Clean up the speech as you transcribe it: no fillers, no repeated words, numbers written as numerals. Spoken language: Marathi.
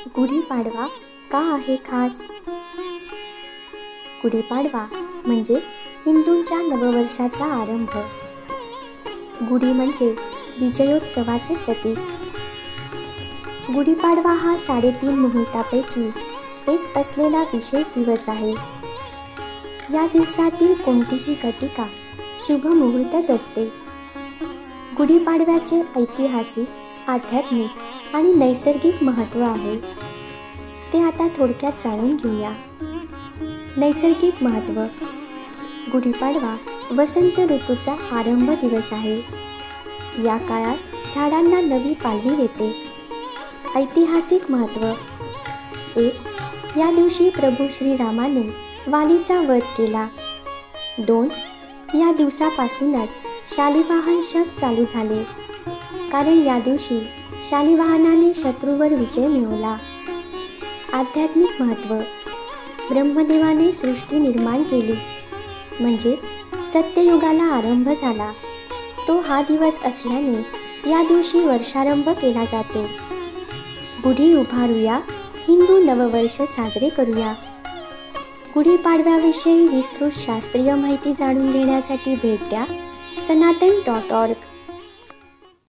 गुढीपाडवा का आहे खास? गुढीपाडवा म्हणजे हिंदूंच्या नववर्षाचा आरंभ. गुढी म्हणजे विजयोत्सवाचे प्रतीक. गुढीपाडवा हा 3.5 मुहूर्तापैकी एक असलेला विशेष दिवस आहे. या दिवसातील कोणतीही घटिका शुभ मुहूर्तच असते. गुढीपाडव्याचे ऐतिहासिक, आध्यात्मिक आणि नैसर्गिक महत्त्व आहे. ते आता थोडक्यात जाणून घेऊया. नैसर्गिक महत्त्व. गुढीपाडवा वसंत ऋतूचा आरंभ दिवस आहे. या काळात झाडांना नवी पालवी येते. ऐतिहासिक महत्त्व. 1. या दिवशी प्रभू श्रीरामाने वालीचा वध केला. 2. या दिवसापासूनच शालिवाहन शक चालू झाले, कारण या दिवशी शालिवाहनाने शत्रूवर विजय मिळवला. आध्यात्मिक महत्त्व. ब्रह्मदेवाने सृष्टी निर्माण केली, म्हणजेच सत्ययुगाला आरंभ झाला. तो हा दिवस असल्याने या दिवशी वर्षारंभ केला जातो. गुढी उभारूया, हिंदू नववर्ष साजरे करूया. गुढीपाडव्याविषयी विस्तृत शास्त्रीय माहिती जाणून घेण्यासाठी भेट द्या सनातन.org.